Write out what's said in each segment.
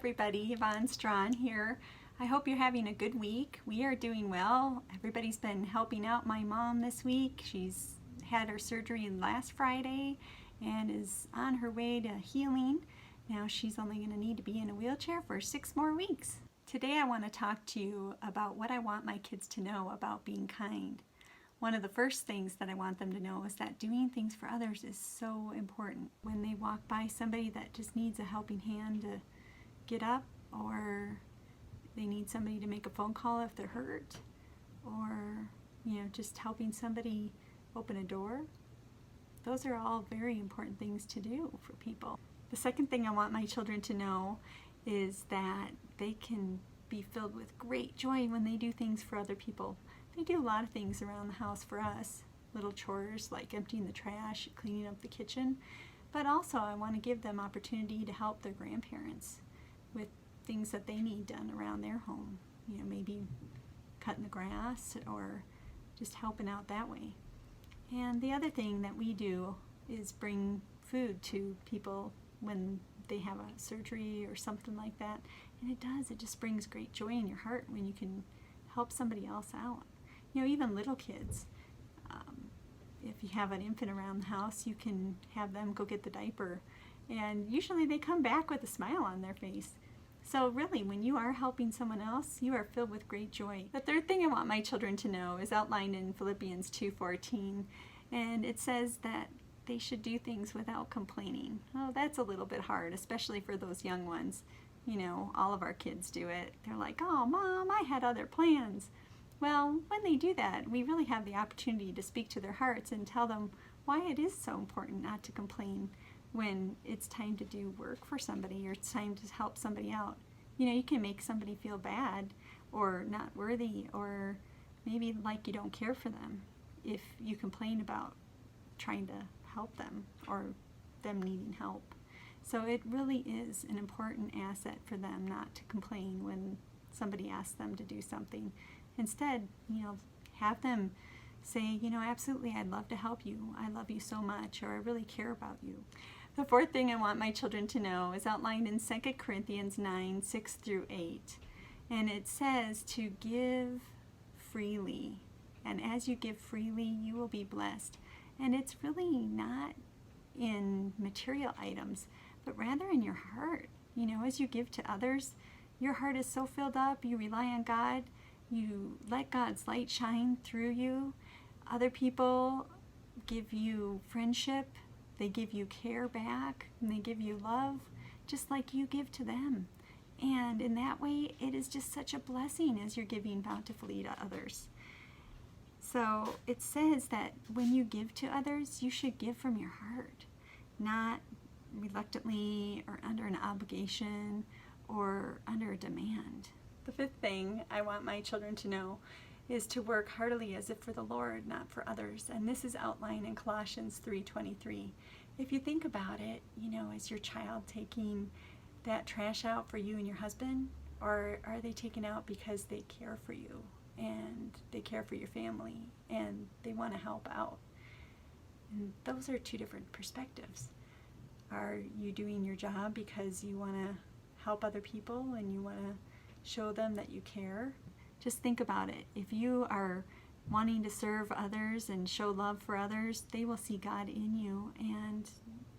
everybody, Yvonne Strachan here. I hope you're having a good week. We are doing well. Everybody's been helping out my mom this week. She's had her surgery last Friday and is on her way to healing. Now she's only going to need to be in a wheelchair for 6 more weeks. Today I want to talk to you about what I want my kids to know about being kind. One of the first things that I want them to know is that doing things for others is so important. When they walk by somebody that just needs a helping hand to get up, or they need somebody to make a phone call if they're hurt, or just helping somebody open a door, those are all very important things to do for people. The second thing I want my children to know is that they can be filled with great joy when they do things for other people. They do a lot of things around the house for us, little chores like emptying the trash, cleaning up the kitchen, but also I want to give them opportunity to help their grandparents with things that they need done around their home. Maybe cutting the grass or just helping out that way. And the other thing that we do is bring food to people when they have a surgery or something like that. And it just brings great joy in your heart when you can help somebody else out. Even little kids, if you have an infant around the house, you can have them go get the diaper, and usually they come back with a smile on their face. So really, when you are helping someone else, you are filled with great joy. The third thing I want my children to know is outlined in Philippians 2:14, and it says that they should do things without complaining. Oh, that's a little bit hard, especially for those young ones. All of our kids do it. They're like, "Oh, Mom, I had other plans." Well, when they do that, we really have the opportunity to speak to their hearts and tell them why it is so important not to complain when it's time to do work for somebody or it's time to help somebody out. You can make somebody feel bad or not worthy, or maybe like you don't care for them if you complain about trying to help them or them needing help. So it really is an important asset for them not to complain when somebody asks them to do something. Instead, have them say, absolutely, I'd love to help you. I love you so much, or I really care about you. The fourth thing I want my children to know is outlined in 2 Corinthians 9:6-8. And it says to give freely. And as you give freely, you will be blessed. And it's really not in material items, but rather in your heart. As you give to others, your heart is so filled up, you rely on God, you let God's light shine through you. Other people give you friendship, they give you care back, and they give you love, just like you give to them. And in that way, it is just such a blessing as you're giving bountifully to others. So it says that when you give to others, you should give from your heart, not reluctantly or under an obligation or under a demand. The fifth thing I want my children to know is to work heartily as if for the Lord, not for others. And this is outlined in Colossians 3:23. If you think about it, is your child taking that trash out for you and your husband? Or are they taking out because they care for you and they care for your family and they want to help out? And those are two different perspectives. Are you doing your job because you want to help other people and you want to show them that you care? Just think about it. If you are wanting to serve others and show love for others, they will see God in you and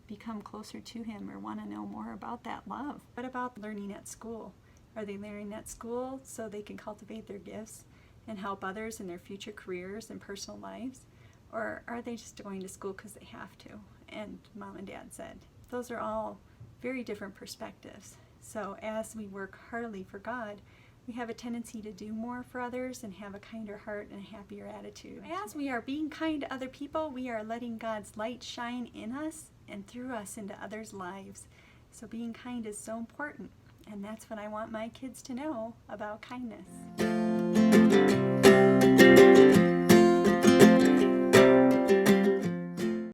become closer to Him or want to know more about that love. What about learning at school? Are they learning at school so they can cultivate their gifts and help others in their future careers and personal lives? Or are they just going to school because they have to and Mom and Dad said? Those are all very different perspectives. So as we work heartily for God, we have a tendency to do more for others and have a kinder heart and a happier attitude. As we are being kind to other people, we are letting God's light shine in us and through us into others' lives. So being kind is so important, and that's what I want my kids to know about kindness.